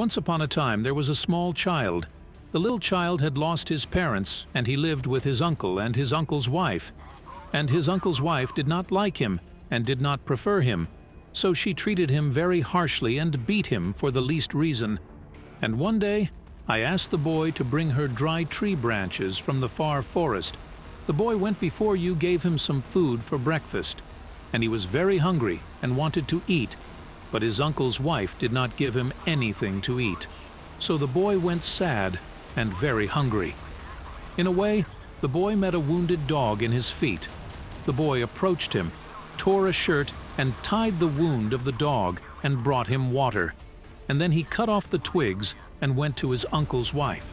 Once upon a time there was a small child. The little child had lost his parents, and he lived with his uncle and his uncle's wife. And his uncle's wife did not like him and did not prefer him, so she treated him very harshly and beat him for the least reason. And one day, I asked the boy to bring her dry tree branches from the far forest. The boy went before you, gave him some food for breakfast, and he was very hungry and wanted to eat, but his uncle's wife did not give him anything to eat. So the boy went sad and very hungry. In a way, the boy met a wounded dog in his feet. The boy approached him, tore a shirt, and tied the wound of the dog and brought him water. And then he cut off the twigs and went to his uncle's wife.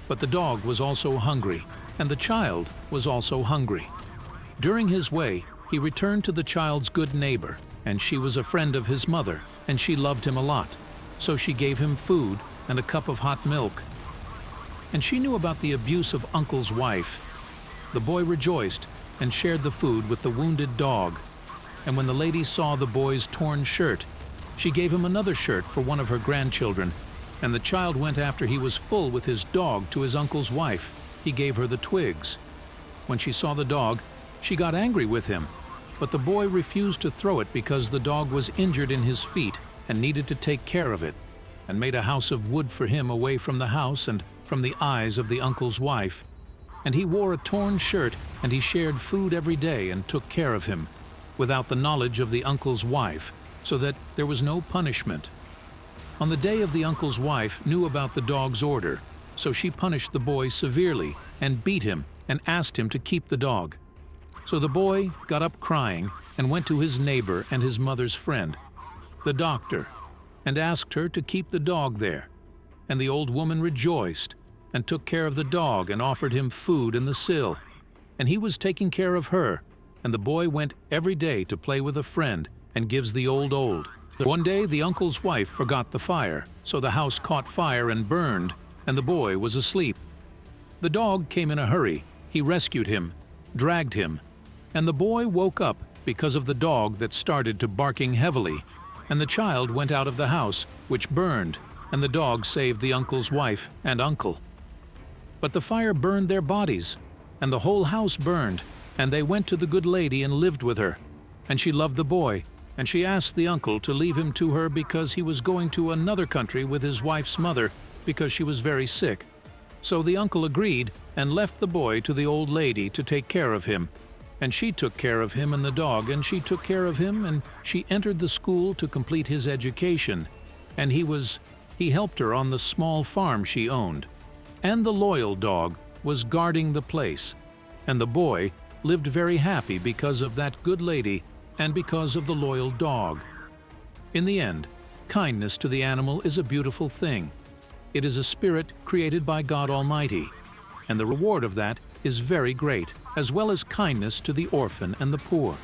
But the dog was also hungry, and the child was also hungry. During his way, he returned to the child's good neighbor, and she was a friend of his mother, and she loved him a lot. So she gave him food and a cup of hot milk. And she knew about the abuse of uncle's wife. The boy rejoiced and shared the food with the wounded dog. And when the lady saw the boy's torn shirt, she gave him another shirt for one of her grandchildren, and the child went after he was full with his dog to his uncle's wife. He gave her the twigs. When she saw the dog, she got angry with him, but the boy refused to throw it because the dog was injured in his feet and needed to take care of it, and made a house of wood for him away from the house and from the eyes of the uncle's wife. And he wore a torn shirt, and he shared food every day and took care of him, without the knowledge of the uncle's wife, so that there was no punishment. On the day of the uncle's wife knew about the dog's order, so she punished the boy severely and beat him and asked him to keep the dog. So the boy got up crying and went to his neighbor and his mother's friend, the doctor, and asked her to keep the dog there. And the old woman rejoiced and took care of the dog and offered him food in the sill. And he was taking care of her, and the boy went every day to play with a friend and gives the old. One day the uncle's wife forgot the fire, so the house caught fire and burned, and the boy was asleep. The dog came in a hurry. He rescued him, dragged him, and the boy woke up because of the dog that started to barking heavily, and the child went out of the house, which burned, and the dog saved the uncle's wife and uncle. But the fire burned their bodies, and the whole house burned, and they went to the good lady and lived with her. And she loved the boy, and she asked the uncle to leave him to her because he was going to another country with his wife's mother because she was very sick. So the uncle agreed and left the boy to the old lady to take care of him. And she took care of him and the dog, and she took care of him, and she entered the school to complete his education. And he helped her on the small farm she owned. And the loyal dog was guarding the place. And the boy lived very happy because of that good lady and because of the loyal dog. In the end, kindness to the animal is a beautiful thing. It is a spirit created by God Almighty, and the reward of that is very great, as well as kindness to the orphan and the poor.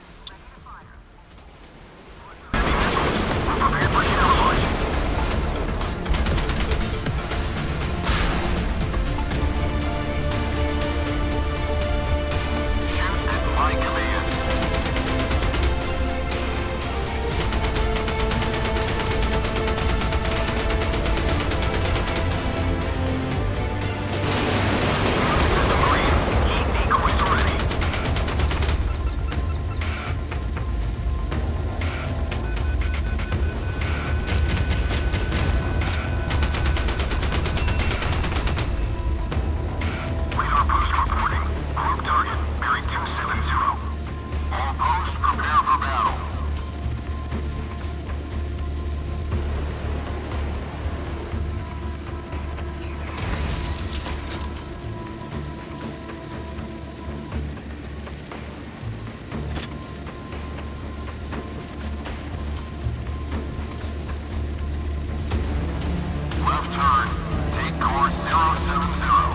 Left turn, take course 070.